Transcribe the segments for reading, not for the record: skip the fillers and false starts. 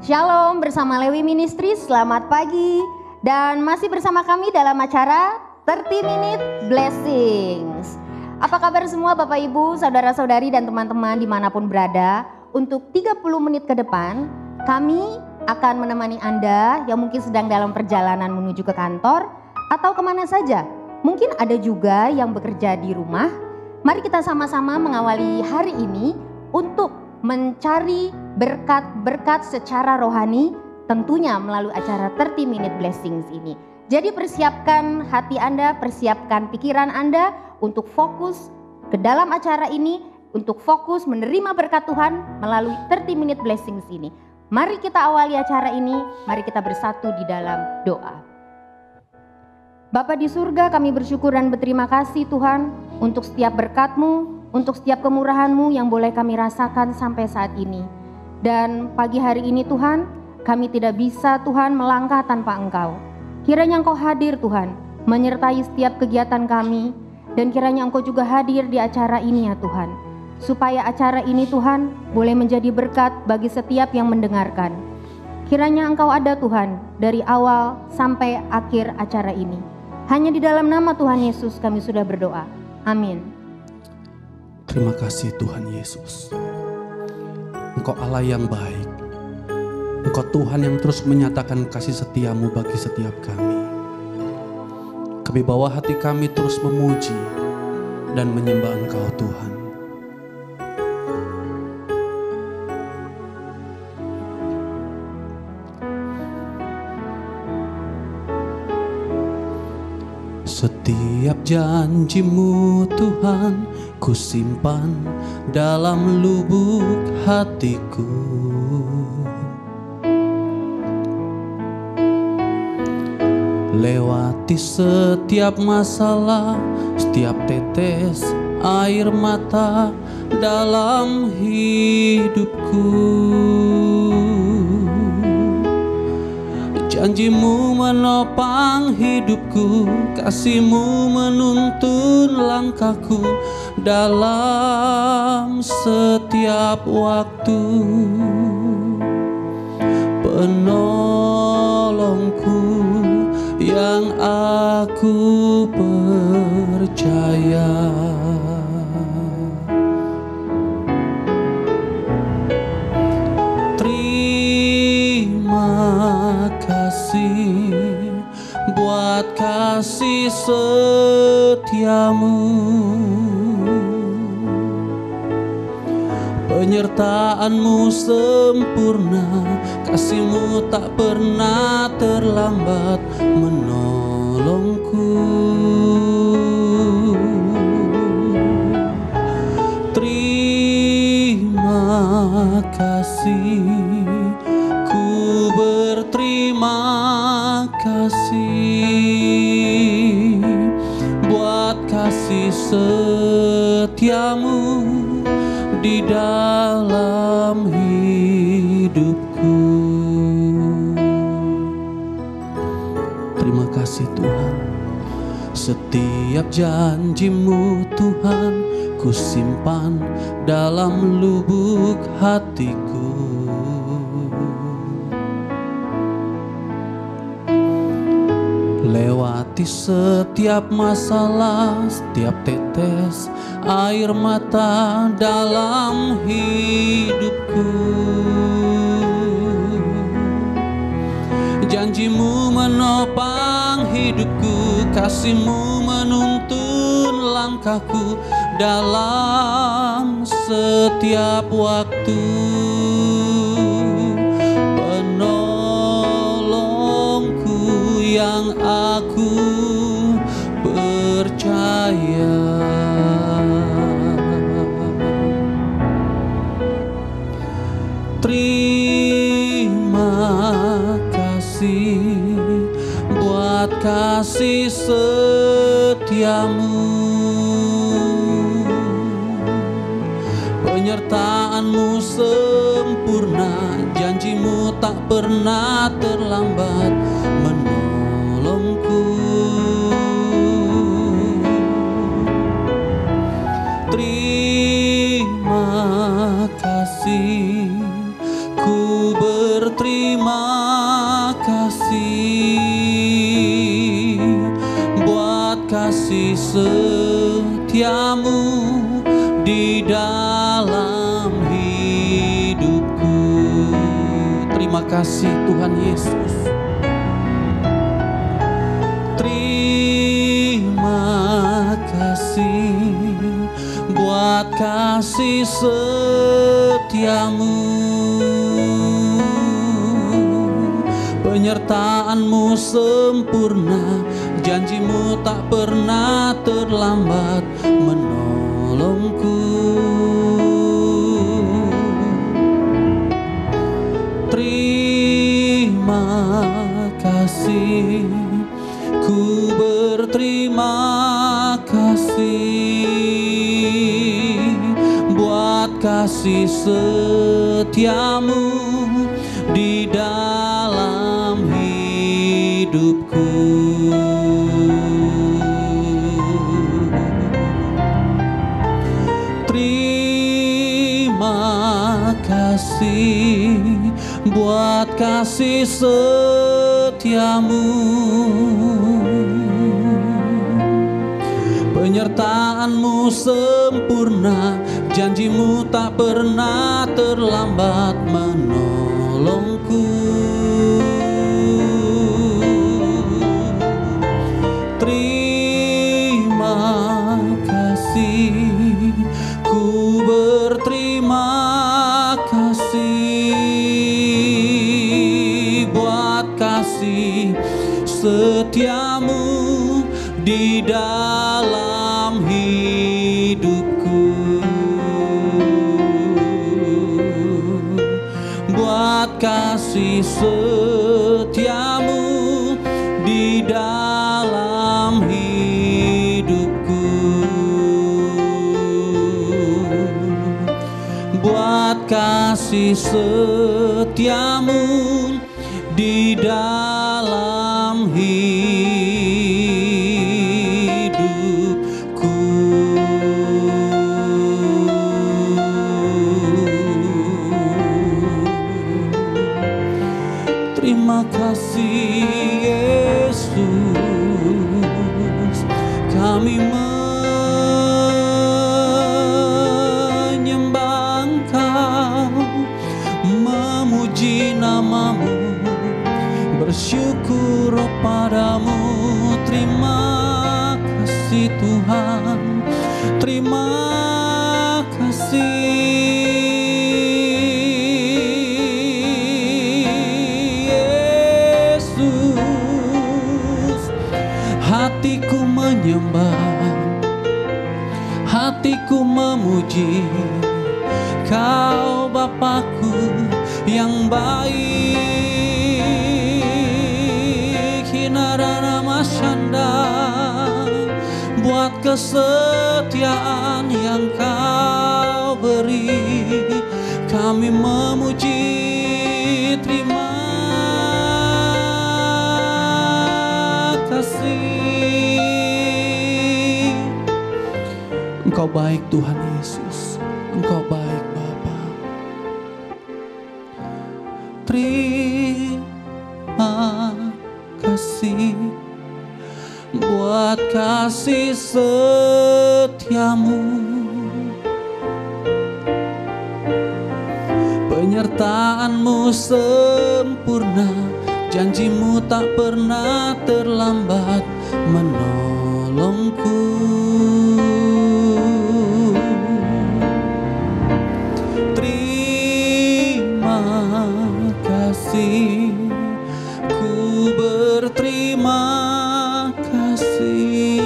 Shalom bersama Lewi Ministry, selamat pagi. Dan masih bersama kami dalam acara 30 Minute Blessings. Apa kabar semua Bapak Ibu, Saudara-saudari dan teman-teman dimanapun berada. Untuk 30 menit ke depan, kami akan menemani Anda yang mungkin sedang dalam perjalanan menuju ke kantor atau kemana saja. Mungkin ada juga yang bekerja di rumah. Mari kita sama-sama mengawali hari ini untuk mencari berkat-berkat secara rohani, tentunya melalui acara 30 Minute Blessings ini. Jadi persiapkan hati Anda, persiapkan pikiran Anda untuk fokus ke dalam acara ini, untuk fokus menerima berkat Tuhan melalui 30 Minute Blessings ini. Mari kita awali acara ini, mari kita bersatu di dalam doa. Bapa di surga, kami bersyukur dan berterima kasih Tuhan untuk setiap berkat-Mu, untuk setiap kemurahan-Mu yang boleh kami rasakan sampai saat ini. Dan pagi hari ini Tuhan, kami tidak bisa Tuhan melangkah tanpa Engkau. Kiranya Engkau hadir Tuhan, menyertai setiap kegiatan kami, dan kiranya Engkau juga hadir di acara ini ya Tuhan. Supaya acara ini Tuhan boleh menjadi berkat bagi setiap yang mendengarkan. Kiranya Engkau ada Tuhan dari awal sampai akhir acara ini. Hanya di dalam nama Tuhan Yesus kami sudah berdoa. Amin. Terima kasih Tuhan Yesus. Engkau Allah yang baik. Engkau Tuhan yang terus menyatakan kasih setia-Mu bagi setiap kami. Kami bawa hati kami terus memuji dan menyembah Engkau Tuhan. Setiap janji-Mu Tuhan ku simpan dalam lubuk hatiku. Lewati setiap masalah, setiap tetes air mata dalam hidupku. Janji-Mu menopang hidupku, kasih-Mu menuntun langkahku dalam setiap waktu. Penolongku yang aku percaya. Buat kasih setia-Mu, penyertaan-Mu sempurna, kasih-Mu tak pernah terlambat menolongku. Terima kasih, ku berterima kasih buat kasih setia-Mu di dalam hidupku. Terima kasih Tuhan. Setiap janji-Mu Tuhan ku simpan dalam lubuk hatiku. Lewati setiap masalah, setiap tetes air mata dalam hidupku. Janji-Mu menopang hidupku, kasih-Mu menuntun langkahku dalam setiap waktu. Yang aku percaya. Terima kasih buat kasih setia-Mu, penyertaan-Mu sempurna, janji-Mu tak pernah terlambat menolongku. Terima kasih, ku berterima di dalam hidupku. Terima kasih Tuhan Yesus. Terima kasih buat kasih setiamu, penyertaan-Mu sempurna, janji-Mu tak pernah terlambat menolongku. Terima kasih, ku berterima kasih buat kasih setiamu di dalam hidupku. Terima kasih buat kasih setiamu, penyertaan-Mu sempurna, janji-Mu tak pernah terlambat menolongku. Terima kasih, ku berterima kasih buat kasih setiamu di dalam hidupku, buat kasih setiamu di dalam hidupku, buat kasih setiamu di dalam hidupku. Terima kasih Yesus, kami menyembah Engkau, memuji nama-Mu, bersyukur padamu. Terima kasih Tuhan, terima kasih Yesus. Hatiku menyembah, hatiku memuji Kau Bapakku yang baik. Hinarana Masyanda, buat kesetiaan yang Kau beri, kami memuji. Terima kasih. Engkau baik Tuhan Yesus, Engkau baik Bapa. Terima kasih buat kasih setiamu, penyertaan-Mu sempurna, janji-Mu tak pernah terlambat menolongku. Terima kasih, ku berterima kasih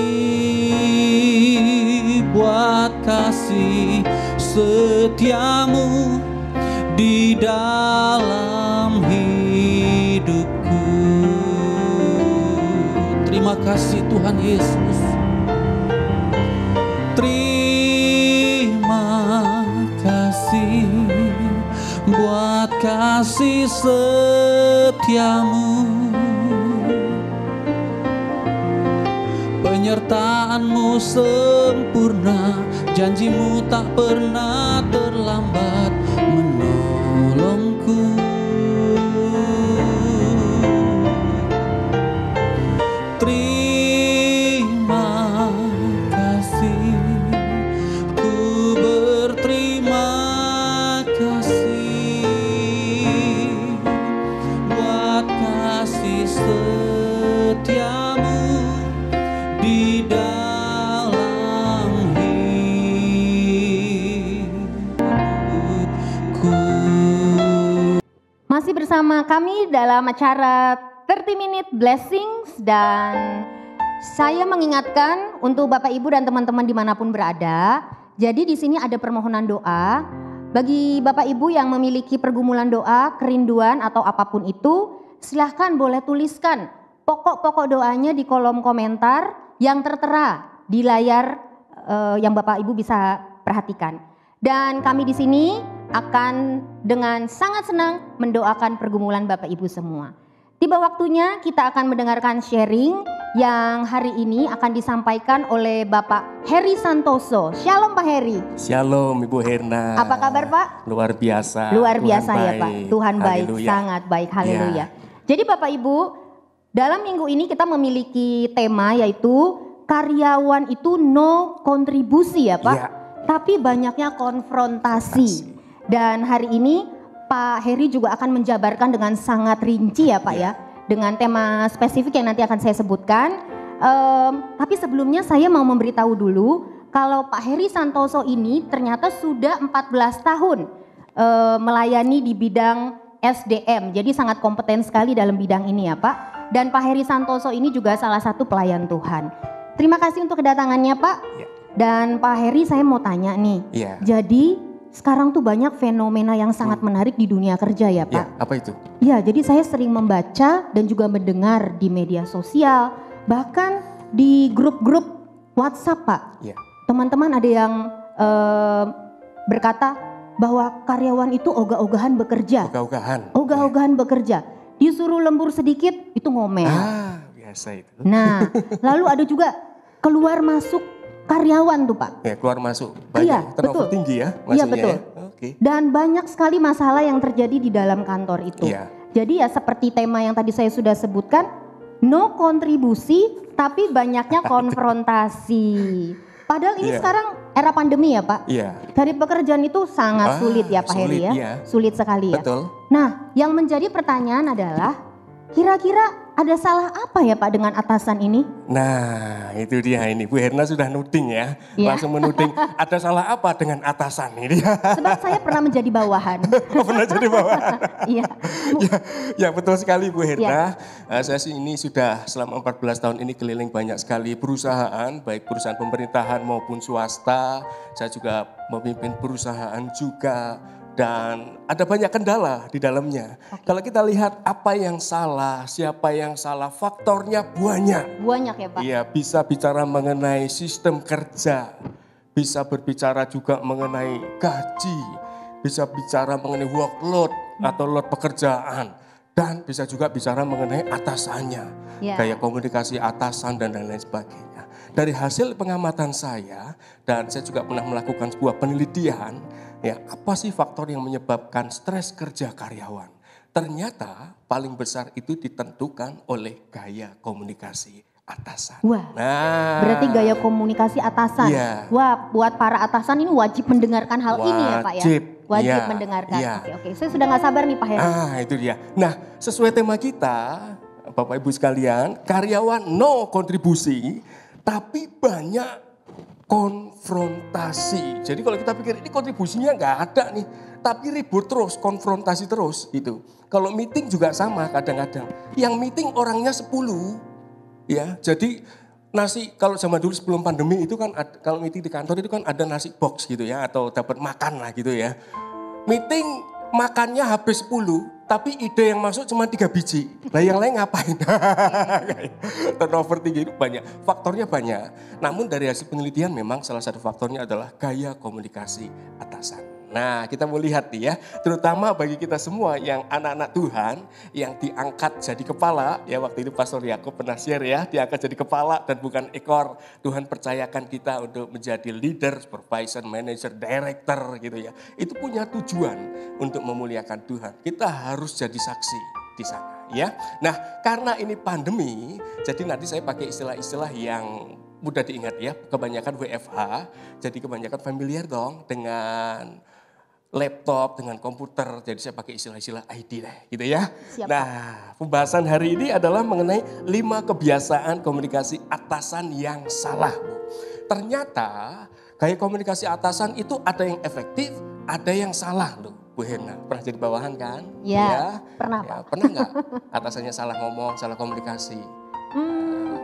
buat kasih setiamu di dalam hidupku. Terima kasih Tuhan Yesus. Terima kasih buat kasih setiamu, penyertaan-Mu sempurna, janji-Mu tak pernah terlambat menolongku. Terima kasih, ku bersama kami dalam acara 30 Minute Blessings dan saya mengingatkan untuk Bapak Ibu dan teman-teman dimanapun berada. Jadi di sini ada permohonan doa. Bagi Bapak Ibu yang memiliki pergumulan doa, kerinduan atau apapun itu, silahkan boleh tuliskan pokok-pokok doanya di kolom komentar yang tertera di layar yang Bapak Ibu bisa perhatikan. Dan kami di sini akan dengan sangat senang mendoakan pergumulan Bapak Ibu semua. Tiba waktunya kita akan mendengarkan sharing yang hari ini akan disampaikan oleh Bapak Heri Santoso. Shalom Pak Heri. Shalom Ibu Herna. Apa kabar Pak? Luar biasa. Luar biasa Tuhan ya Pak. Tuhan baik, Haleluya. sangat baik. Haleluya. Ya. Jadi Bapak Ibu, dalam minggu ini kita memiliki tema yaitu karyawan itu no kontribusi ya Pak. Ya. Tapi banyaknya konfrontasi. Dan hari ini Pak Heri juga akan menjabarkan dengan sangat rinci ya Pak ya. Dengan tema spesifik yang nanti akan saya sebutkan. Tapi sebelumnya saya mau memberitahu dulu kalau Pak Heri Santoso ini ternyata sudah 14 tahun melayani di bidang SDM. Jadi sangat kompeten sekali dalam bidang ini ya Pak. Dan Pak Heri Santoso ini juga salah satu pelayan Tuhan. Terima kasih untuk kedatangannya Pak. Ya. Dan Pak Heri saya mau tanya nih. Ya. Jadi sekarang tuh banyak fenomena yang sangat menarik di dunia kerja ya Pak. Ya, apa itu? Ya, jadi saya sering membaca dan juga mendengar di media sosial, bahkan di grup-grup WhatsApp Pak. Ya. Teman-teman ada yang berkata bahwa karyawan itu ogah-ogahan bekerja. Ogah-ogahan. Ogah-ogahan bekerja. Disuruh lembur sedikit itu ngomel. Ah, biasa itu. Nah, lalu ada juga keluar masuk karyawan tuh Pak. Ya, keluar masuk. Banyak. Iya, Turnover betul. tinggi ya Iya maksudnya. betul. Ya? Oke. Dan banyak sekali masalah yang terjadi di dalam kantor itu. Iya. Jadi ya seperti tema yang tadi saya sudah sebutkan, no kontribusi tapi banyaknya konfrontasi. Padahal ini Iya. sekarang era pandemi ya Pak. Iya. Cari pekerjaan itu sangat sulit ya Pak sulit, Heri ya. iya. Sulit sekali ya. Betul. Nah, yang menjadi pertanyaan adalah kira-kira ada salah apa ya Pak dengan atasan ini? Nah, itu dia ini. Bu Herna sudah nuding ya. Iya. Langsung menuding. Ada salah apa dengan atasan ini? Sebab saya pernah menjadi bawahan. Oh, pernah jadi bawahan. Iya. Ya betul sekali Bu Herna. Saya sih ini sudah selama 14 tahun ini keliling banyak sekali perusahaan, baik perusahaan pemerintahan maupun swasta. Saya juga memimpin perusahaan juga. Dan ada banyak kendala di dalamnya. Kalau kita lihat apa yang salah, siapa yang salah, faktornya banyak. Banyak ya Pak. Iya, bisa bicara mengenai sistem kerja, bisa berbicara juga mengenai gaji, bisa bicara mengenai workload atau load pekerjaan, dan bisa juga bicara mengenai atasannya, Ya. gaya komunikasi atasan dan lain-lain sebagainya. Dari hasil pengamatan saya, dan saya juga pernah melakukan sebuah penelitian, ya apa sih faktor yang menyebabkan stres kerja karyawan? Ternyata paling besar itu ditentukan oleh gaya komunikasi atasan. Wah, berarti gaya komunikasi atasan. Iya. Wah, buat para atasan ini wajib mendengarkan hal ini ya Pak ya. Wajib, Wajib iya, mendengarkan. iya. Oke, saya sudah nggak sabar nih Pak Heri. Itu dia. Nah, sesuai tema kita, Bapak Ibu sekalian, karyawan no kontribusi, tapi banyak konfrontasi. Jadi kalau kita pikir ini kontribusinya nggak ada nih, tapi ribut terus, konfrontasi terus gitu. Kalau meeting juga sama kadang-kadang. Yang meeting orangnya 10, ya. Jadi nasi kalau zaman dulu sebelum pandemi itu kan kalau meeting di kantor itu kan ada nasi box gitu ya, atau dapat makan lah gitu ya. Meeting makannya habis 10, tapi ide yang masuk cuma 3 biji. Lah yang lain ngapain? Turnover tinggi itu banyak, faktornya banyak. Namun dari hasil penelitian memang salah satu faktornya adalah gaya komunikasi atasan. Nah, kita mau lihat nih ya, terutama bagi kita semua yang anak-anak Tuhan yang diangkat jadi kepala, ya waktu itu Pastor Yakub pernah share ya, diangkat jadi kepala dan bukan ekor. Tuhan percayakan kita untuk menjadi leader, supervisor, manager, director gitu ya. Itu punya tujuan untuk memuliakan Tuhan. Kita harus jadi saksi di sana ya. Nah, karena ini pandemi, jadi nanti saya pakai istilah-istilah yang mudah diingat ya, kebanyakan WFH, jadi kebanyakan familiar dong dengan laptop, dengan komputer, jadi saya pakai istilah-istilah ID deh gitu ya. Siap. Nah, pembahasan hari ini adalah mengenai 5 kebiasaan komunikasi atasan yang salah. Ternyata gaya komunikasi atasan itu ada yang efektif, ada yang salah loh. Bu Herna, pernah jadi bawahan kan? Ya, pernah ya, Pak. pernah nggak atasannya salah ngomong, salah komunikasi?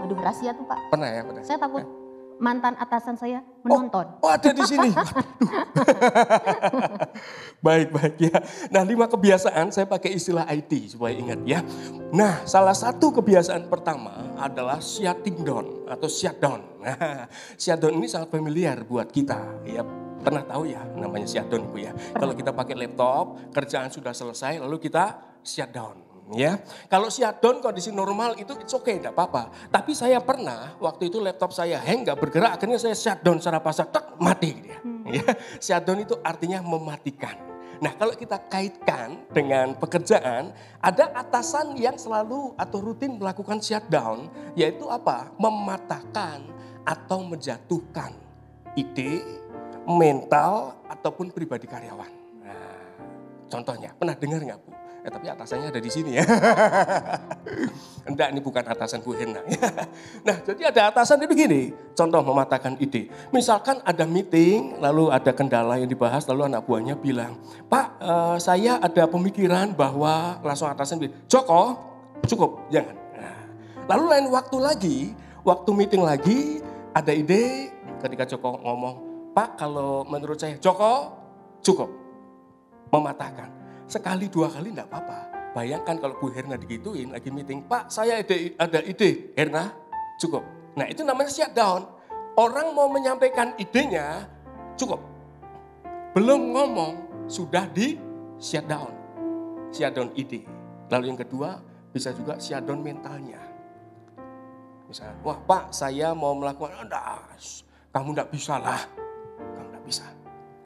Aduh rahasia tuh Pak. Pernah ya? Pernah. Saya takut mantan atasan saya menonton. Oh ada di sini. Baik ya. Nah 5 kebiasaan saya pakai istilah IT supaya ingat ya. Nah salah satu kebiasaan pertama adalah shutting down atau shutdown. Nah shutdown ini sangat familiar buat kita ya. Pernah tahu ya namanya shutdown Bu ya. Kalau kita pakai laptop, kerjaan sudah selesai lalu kita shutdown ya. Kalau shutdown kondisi normal itu it's okay, enggak apa-apa. Tapi saya pernah waktu itu laptop saya hang nggak bergerak, akhirnya saya shutdown secara pasang, tak mati dia. Ya, shutdown itu artinya mematikan. Nah kalau kita kaitkan dengan pekerjaan, ada atasan yang selalu atau rutin melakukan shutdown, yaitu apa? Mematahkan atau menjatuhkan ide, mental ataupun pribadi karyawan. Nah, contohnya pernah dengar nggak Bu? Tapi atasannya ada di sini ya. Enggak, ini bukan atasan Bu Herna. Nah, jadi ada atasan itu begini. Contoh mematahkan ide. Misalkan ada meeting, lalu ada kendala yang dibahas, lalu anak buahnya bilang, Pak, saya ada pemikiran bahwa langsung atasan bilang, Joko, cukup, jangan. Nah, lalu lain waktu lagi, waktu meeting lagi, ada ide, ketika Joko ngomong, Pak, kalau menurut saya, Joko, cukup. Mematahkan. Sekali 2 kali enggak apa-apa. Bayangkan kalau Bu Herna digituin lagi meeting, Pak saya ada ide, Herna cukup. Nah itu namanya shutdown. Orang mau menyampaikan idenya cukup. Belum ngomong sudah di shutdown. Shutdown ide. Lalu yang kedua bisa juga shutdown mentalnya. Misalnya, wah Pak saya mau melakukan, kamu enggak bisa lah. Kamu enggak bisa.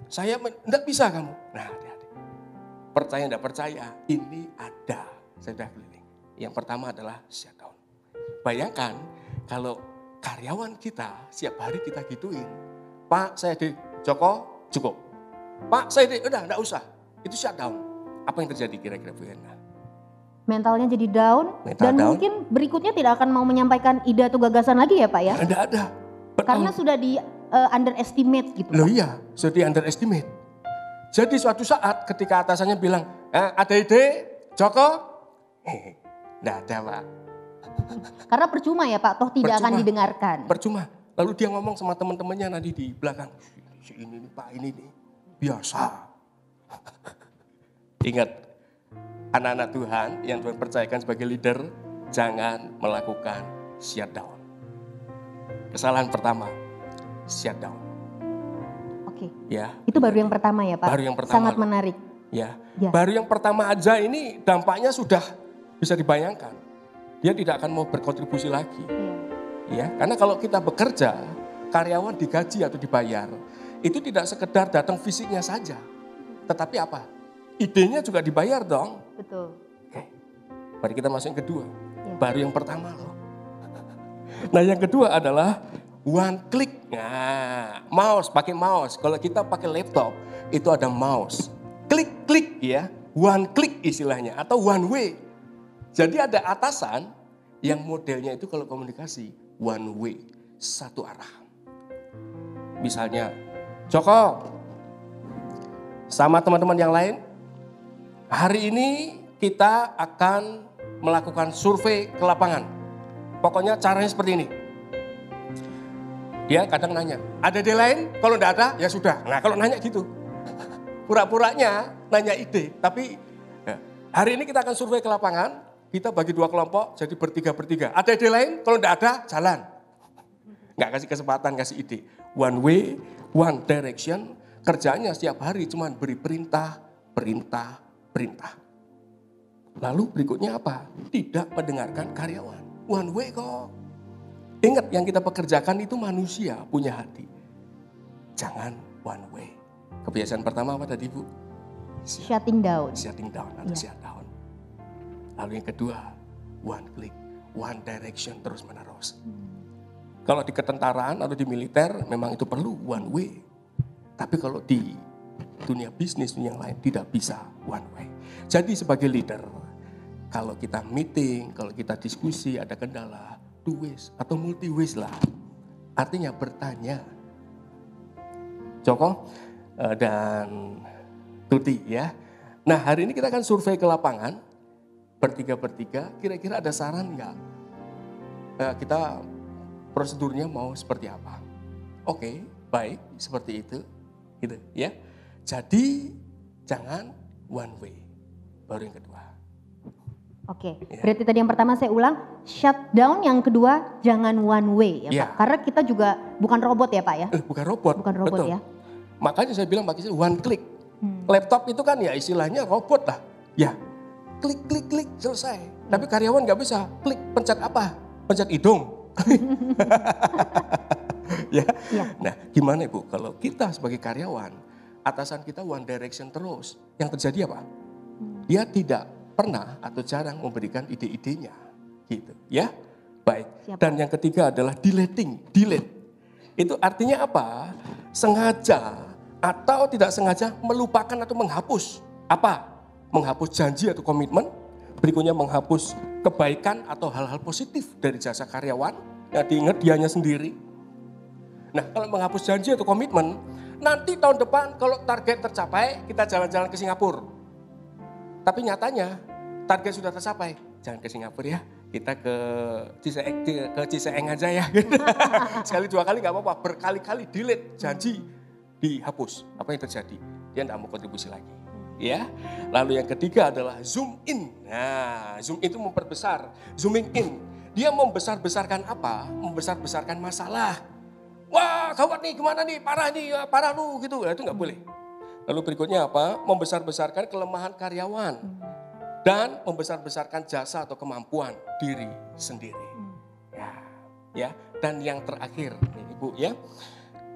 Saya enggak bisa kamu. Nah percaya enggak percaya, ini ada. Saya sudah keliling. Yang pertama adalah shutdown. Bayangkan kalau karyawan kita setiap hari kita gituin. Pak saya di Joko cukup. Pak saya di udah enggak usah. Itu shutdown. Apa yang terjadi kira-kira Bu Herna? Mentalnya jadi down. Dan down. Mungkin berikutnya tidak akan mau menyampaikan ide atau gagasan lagi ya Pak ya? Enggak ada. Karena sudah di underestimate gitu. Loh iya, sudah di underestimate. Jadi suatu saat ketika atasannya bilang, ada ide, Joko? Enggak ada Pak. Karena percuma ya Pak, toh tidak akan didengarkan. Percuma. Lalu dia ngomong sama teman-temannya nanti di belakang. Si ini nih Pak, ini nih. Biasa. Ingat, anak-anak Tuhan yang Tuhan percayakan sebagai leader, jangan melakukan shutdown. Kesalahan pertama, shutdown. Oke. Ya. Itu baru yang pertama ya Pak. Baru yang pertama. Sangat menarik. Ya. Baru yang pertama aja ini dampaknya sudah bisa dibayangkan. Dia tidak akan mau berkontribusi lagi. Ya, karena kalau kita bekerja, karyawan digaji atau dibayar, itu tidak sekedar datang fisiknya saja. Tetapi apa? Idenya juga dibayar dong. Betul. Oke. Mari kita masuk yang kedua. Baru yang pertama loh. Nah, yang kedua adalah one click. Nah, mouse, pakai mouse. Kalau kita pakai laptop, itu ada mouse. Klik-klik ya, one click istilahnya atau one way. Jadi ada atasan yang modelnya itu kalau komunikasi one way, satu arah. Misalnya, Joko sama teman-teman yang lain, hari ini kita akan melakukan survei ke lapangan. Pokoknya caranya seperti ini. Dia kadang nanya, ada ide lain? Kalau enggak ada, ya sudah. Nah kalau nanya gitu, pura-puranya nanya ide. Tapi ya, hari ini kita akan survei ke lapangan, kita bagi 2 kelompok, jadi bertiga-bertiga. Ada ide lain? Kalau enggak ada, jalan. Enggak kasih kesempatan, kasih ide. One way, one direction, kerjanya setiap hari cuma beri perintah, perintah, perintah. Lalu berikutnya apa? Tidak mendengarkan karyawan. One way kok. Ingat yang kita pekerjakan itu manusia punya hati. Jangan one way. Kebiasaan pertama apa tadi Bu? Shutting down. Shutting down atau shutdown. Lalu yang kedua, one click, one direction terus menerus. Kalau di ketentaraan atau di militer memang itu perlu one way. Tapi kalau di dunia bisnis yang lain tidak bisa one way. Jadi sebagai leader, kalau kita meeting, kalau kita diskusi ada kendala, two ways atau multi ways lah. Artinya bertanya. Joko dan Tuti ya. Nah, hari ini kita akan survei ke lapangan, bertiga, kira-kira ada saran nggak? Kita prosedurnya mau seperti apa? Oke, baik, seperti itu, gitu ya. Jadi jangan one way. Baru yang kedua. Oke, Ya. berarti tadi yang pertama saya ulang, shutdown, yang kedua jangan one way ya Ya. Pak. Karena kita juga bukan robot ya Pak ya. Bukan robot. Bukan robot betul. ya. Makanya saya bilang pakai one click. Laptop itu kan ya istilahnya robot lah. Ya, klik, selesai. Tapi karyawan nggak bisa. Klik, pencet apa? Pencet hidung. Ya. Ya. Nah, gimana Ibu kalau kita sebagai karyawan, atasan kita one direction terus. Yang terjadi apa? Dia tidak pernah atau jarang memberikan ide-idenya. Gitu, ya. Baik. Siap. Dan yang ketiga adalah delete. Itu artinya apa? Sengaja atau tidak sengaja melupakan atau menghapus. Apa? Menghapus janji atau komitmen. Berikutnya menghapus kebaikan atau hal-hal positif dari jasa karyawan yang diingat dianya sendiri. Nah, kalau menghapus janji atau komitmen, nanti tahun depan kalau target tercapai, kita jalan-jalan ke Singapura. Tapi nyatanya target sudah tercapai, jangan ke Singapura ya. Kita ke Ciseeng aja ya. Sekali 2 kali nggak apa-apa, berkali-kali delete janji dihapus. Apa yang terjadi? Dia tidak mau kontribusi lagi. Ya. Lalu yang ketiga adalah zoom in. Nah, zoom in itu memperbesar. Zooming in, dia membesar-besarkan apa? Membesar-besarkan masalah. Wah, gawat nih, gimana nih, parah lu gitu. Nah, itu nggak boleh. Lalu berikutnya apa? Membesar-besarkan kelemahan karyawan. Dan membesar-besarkan jasa atau kemampuan diri sendiri. Ya. Dan yang terakhir, nih, Ibu ya,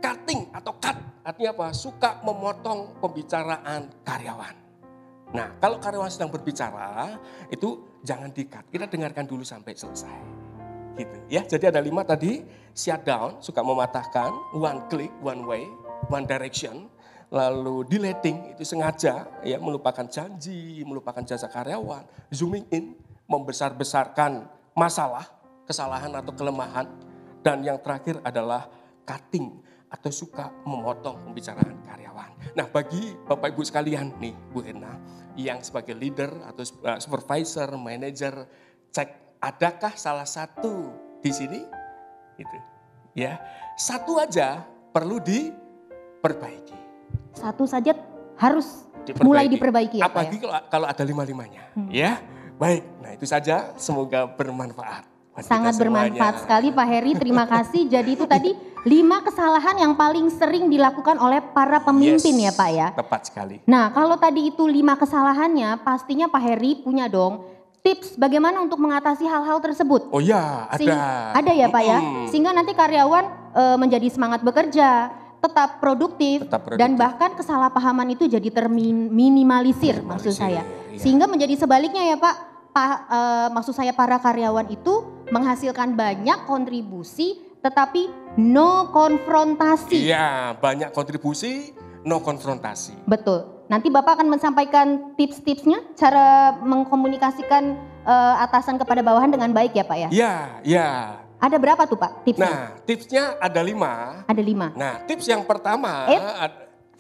cutting atau cut artinya apa? Suka memotong pembicaraan karyawan. Nah, kalau karyawan sedang berbicara, itu jangan di-cut. Kita dengarkan dulu sampai selesai. Gitu ya. Jadi ada 5 tadi, shutdown, suka mematahkan, one click, one way, one direction. Lalu deleting itu sengaja ya melupakan janji, melupakan jasa karyawan. Zooming in, membesar-besarkan masalah, kesalahan atau kelemahan. Dan yang terakhir adalah cutting atau suka memotong pembicaraan karyawan. Nah, bagi Bapak Ibu sekalian nih, Bu Hena, yang sebagai leader atau supervisor, manager, cek adakah salah satu di sini? Gitu. Ya, satu aja perlu diperbaiki. Satu saja harus mulai diperbaiki ya Pak ya. Apalagi kalau ada 5-5-nya. Ya, baik. Nah, itu saja. Semoga bermanfaat. Sangat bermanfaat sekali Pak Heri, terima kasih. Jadi itu tadi 5 kesalahan yang paling sering dilakukan oleh para pemimpin ya Pak ya. Tepat sekali. Nah, kalau tadi itu 5 kesalahannya, pastinya Pak Heri punya dong tips bagaimana untuk mengatasi hal-hal tersebut. Oh ya, ada. Ada ya Pak ya, sehingga nanti karyawan menjadi semangat bekerja, tetap produktif, dan bahkan kesalahpahaman itu jadi terminimalisir maksud saya. Iya. Sehingga menjadi sebaliknya ya Pak, maksud saya para karyawan itu menghasilkan banyak kontribusi tetapi no konfrontasi. Iya, banyak kontribusi, no konfrontasi. Betul. Nanti Bapak akan mensampaikan tips-tipsnya cara mengkomunikasikan atasan kepada bawahan dengan baik ya Pak ya? Iya, iya. Ada berapa tuh Pak tipsnya? Nah, tipsnya ada 5. Ada 5. Nah, tips yang pertama.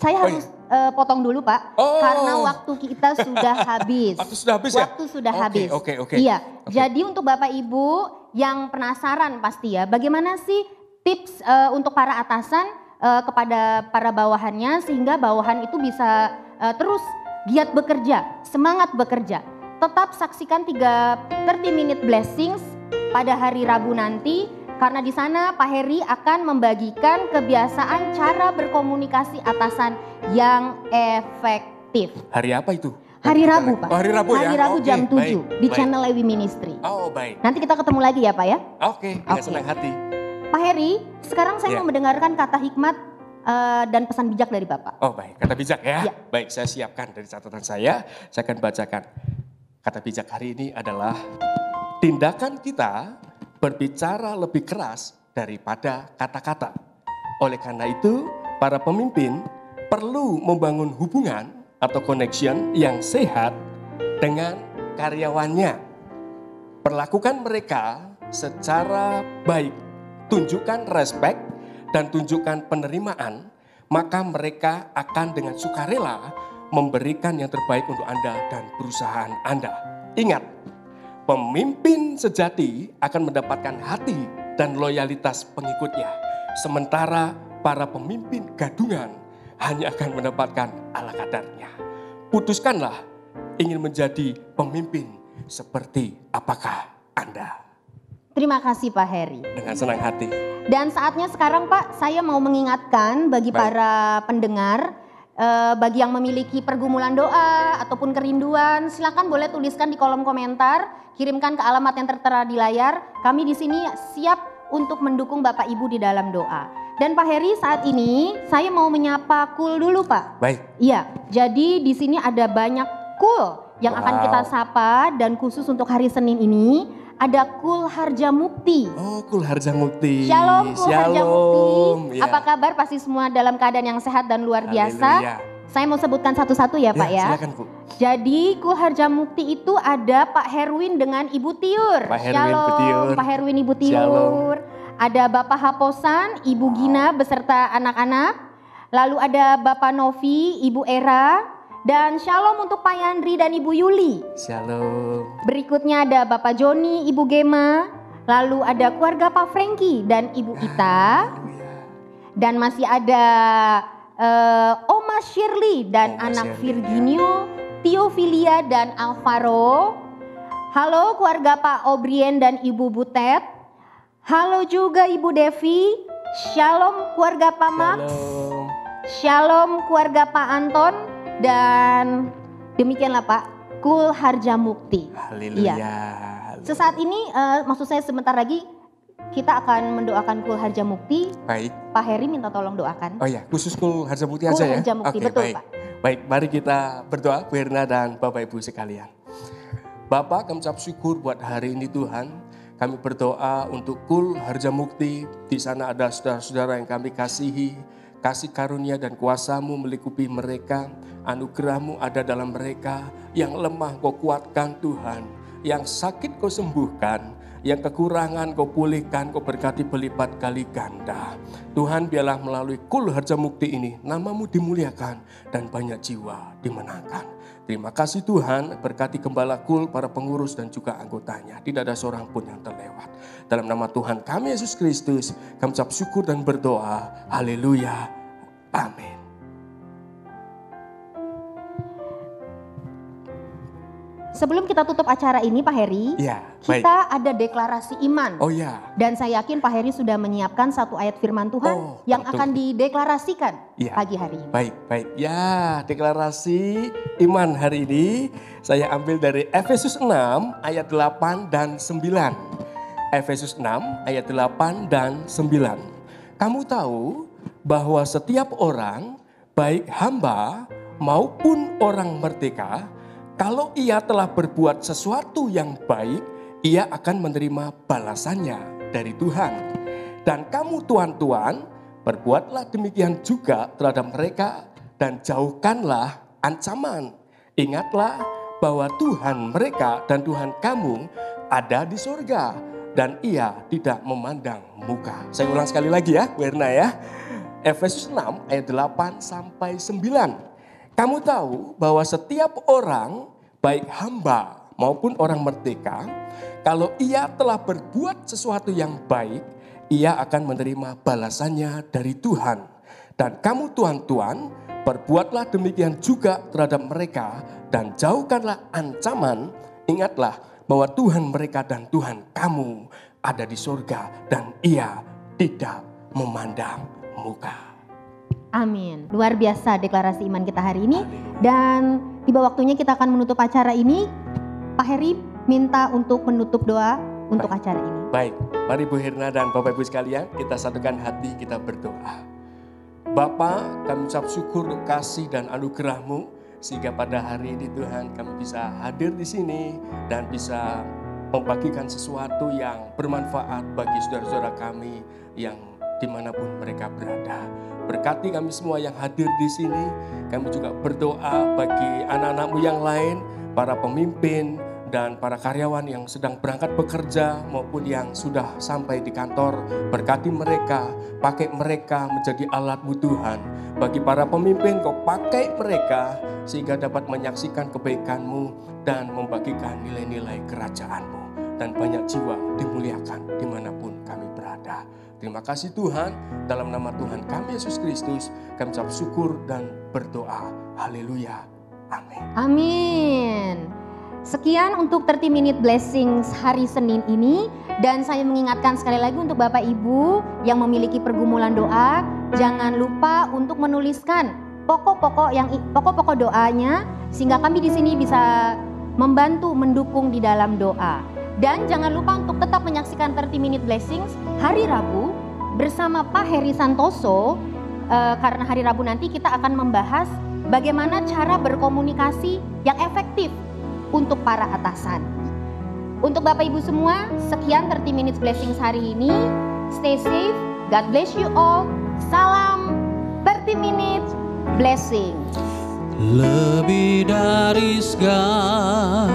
Saya harus potong dulu Pak, karena waktu kita sudah habis. Waktu sudah habis ya? Waktu sudah habis. Oke. Iya, jadi untuk Bapak Ibu yang penasaran pasti ya, bagaimana sih tips untuk para atasan kepada para bawahannya sehingga bawahan itu bisa terus giat bekerja, semangat bekerja. Tetap saksikan 30 Minute Blessings pada hari Rabu nanti, karena di sana Pak Heri akan membagikan kebiasaan cara berkomunikasi atasan yang efektif. Hari apa itu? Hari Rabu Pak. Oh, hari Rabu ya? Hari Rabu Oke, jam 7 di baik. channel Lewi Ministry. Oh, baik. Nanti kita ketemu lagi ya Pak ya. Oke, dengan senang hati. Pak Heri, sekarang saya Ya. mau mendengarkan kata hikmat dan pesan bijak dari Bapak. Oh, baik. Kata bijak ya? Ya. Baik, saya siapkan dari catatan saya. Saya akan bacakan. Kata bijak hari ini adalah tindakan kita berbicara lebih keras daripada kata-kata. Oleh karena itu, para pemimpin perlu membangun hubungan atau connection yang sehat dengan karyawannya. Perlakukan mereka secara baik, tunjukkan respect dan tunjukkan penerimaan, maka mereka akan dengan sukarela memberikan yang terbaik untuk Anda dan perusahaan Anda. Ingat, pemimpin sejati akan mendapatkan hati dan loyalitas pengikutnya. Sementara para pemimpin gadungan hanya akan mendapatkan ala kadarnya. Putuskanlah ingin menjadi pemimpin seperti apakah Anda. Terima kasih Pak Heri. Dengan senang hati. Dan saatnya sekarang Pak, saya mau mengingatkan bagi para pendengar, bagi yang memiliki pergumulan doa ataupun kerinduan, silakan boleh tuliskan di kolom komentar, kirimkan ke alamat yang tertera di layar. Kami di sini siap untuk mendukung Bapak Ibu di dalam doa. Dan Pak Heri, saat ini saya mau menyapa Kul dulu Pak. Baik. Iya, jadi di sini ada banyak Kul yang akan kita sapa, dan khusus untuk hari Senin ini ada Kul Harjamukti. Oh, Kul Harjamukti. Shalom Kul Harjamukti. Ya. Apa kabar? Pasti semua dalam keadaan yang sehat dan luar biasa. Haleluya. Saya mau sebutkan satu-satu ya Pak ya. Silakan Bu. Jadi Kul Harjamukti itu ada Pak Herwin dengan Ibu Tiur. Pak Herwin, Shalom Bu Tiur. Pak Herwin, Ibu Tiur. Shalom. Ada Bapak Haposan, Ibu Gina beserta anak-anak. Lalu ada Bapak Novi, Ibu Era. Dan shalom untuk Pak Yandri dan Ibu Yuli. Shalom. Berikutnya ada Bapak Joni, Ibu Gema. Lalu ada keluarga Pak Franky dan Ibu Ita. Dan masih ada Oma Shirley dan Oma anak Shirley, Virginio, Teofilia dan Alvaro. Halo keluarga Pak Obrien dan Ibu Butet. Halo juga Ibu Devi. Shalom keluarga Pak Max. Shalom. Shalom keluarga Pak Anton. Dan demikianlah Pak, Kul Harjamukti. Haleluya. Iya. Sesaat ini maksud saya sebentar lagi kita akan mendoakan Kul Harjamukti. Baik. Pak Heri minta tolong doakan. Oh ya, khusus Kul Harjamukti Kul aja ya? Harjamukti, Oke, betul baik. Pak. Baik, mari kita berdoa Bu Erna dan Bapak Ibu sekalian. Bapak, kami ucap syukur buat hari ini Tuhan. Kami berdoa untuk Kul Harjamukti. Di sana ada saudara-saudara yang kami kasihi. Kasih karunia dan kuasa-Mu melingkupi mereka. Anugerah-Mu ada dalam mereka. Yang lemah Kau kuatkan Tuhan. Yang sakit Kau sembuhkan. Yang kekurangan Kau pulihkan, Kau berkati berlipat kali ganda. Tuhan, biarlah melalui Kul Harjamukti ini nama-Mu dimuliakan dan banyak jiwa dimenangkan. Terima kasih Tuhan, berkati gembala Kul, para pengurus dan juga anggotanya. Tidak ada seorang pun yang terlewat. Dalam nama Tuhan kami Yesus Kristus, kami ucap syukur dan berdoa. Haleluya. Amin. Sebelum kita tutup acara ini Pak Heri, Ya, baik. kita ada deklarasi iman. Oh ya. Dan saya yakin Pak Heri sudah menyiapkan satu ayat firman Tuhan yang betul. akan dideklarasikan Ya. pagi hari ini. Baik, baik. Ya, deklarasi iman hari ini saya ambil dari Efesus 6 ayat 8 dan 9. Efesus 6 ayat 8 dan 9. Kamu tahu bahwa setiap orang, baik hamba maupun orang merdeka, kalau ia telah berbuat sesuatu yang baik, ia akan menerima balasannya dari Tuhan. Dan kamu tuan-tuan, berbuatlah demikian juga terhadap mereka dan jauhkanlah ancaman. Ingatlah bahwa Tuhan mereka dan Tuhan kamu ada di surga dan ia tidak memandang muka. Saya ulang sekali lagi ya, Werna ya. Efesus 6 ayat 8 sampai 9. Kamu tahu bahwa setiap orang, baik hamba maupun orang merdeka, kalau ia telah berbuat sesuatu yang baik, ia akan menerima balasannya dari Tuhan. Dan kamu tuan-tuan, berbuatlah demikian juga terhadap mereka dan jauhkanlah ancaman. Ingatlah bahwa Tuhan mereka dan Tuhan kamu ada di surga dan ia tidak memandang muka. Amin. Luar biasa deklarasi iman kita hari ini. Dan tiba waktunya kita akan menutup acara ini. Pak Heri minta untuk menutup doa untuk acara ini. Baik, mari Bu Hirna dan Bapak Ibu sekalian, kita satukan hati, kita berdoa. Bapa, kami ucap syukur untuk kasih dan anugerah-Mu, sehingga pada hari ini Tuhan kami bisa hadir di sini dan bisa membagikan sesuatu yang bermanfaat bagi saudara-saudara kami yang dimanapun mereka berada. Berkati kami semua yang hadir di sini. Kami juga berdoa bagi anak-anak-Mu yang lain, para pemimpin dan para karyawan yang sedang berangkat bekerja maupun yang sudah sampai di kantor. Berkati mereka, pakai mereka menjadi alat-Mu Tuhan. Bagi para pemimpin, Kau pakai mereka sehingga dapat menyaksikan kebaikan-Mu dan membagikan nilai-nilai kerajaan-Mu. Dan banyak jiwa dimuliakan dimanapun kami berada. Terima kasih Tuhan, dalam nama Tuhan kami Yesus Kristus, kami ucap syukur dan berdoa. Haleluya. Amin. Amin. Sekian untuk 30 Minute Blessings hari Senin ini. Dan saya mengingatkan sekali lagi untuk Bapak Ibu yang memiliki pergumulan doa, jangan lupa untuk menuliskan pokok-pokok doanya, sehingga kami di sini bisa membantu mendukung di dalam doa. Dan jangan lupa untuk tetap menyaksikan 30 Minute Blessings hari Rabu bersama Pak Heri Santoso, karena hari Rabu nanti kita akan membahas bagaimana cara berkomunikasi yang efektif untuk para atasan. Untuk Bapak Ibu semua, sekian 30 Minutes Blessings hari ini. Stay safe, God bless you all. Salam 30 Minutes Blessings. Lebih dari segalanya,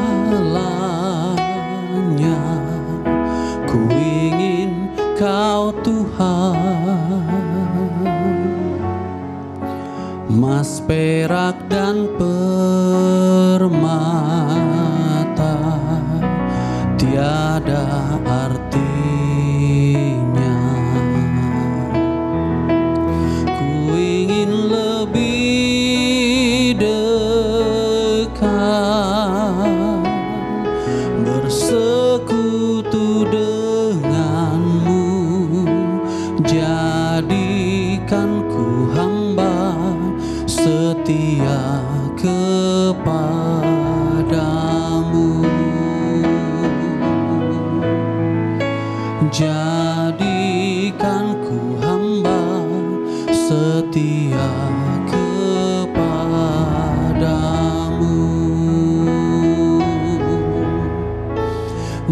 ku ingin Kau Tuhan, emas, perak, dan permata tiada artinya. Ku ingin lebih dekat, bersekutu denganmu. Jadikan ku hamba setia kepadamu. Jadikan ku hamba setia kepadamu.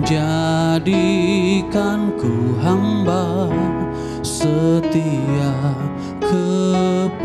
Jadikan ku hamba setia kepadamu.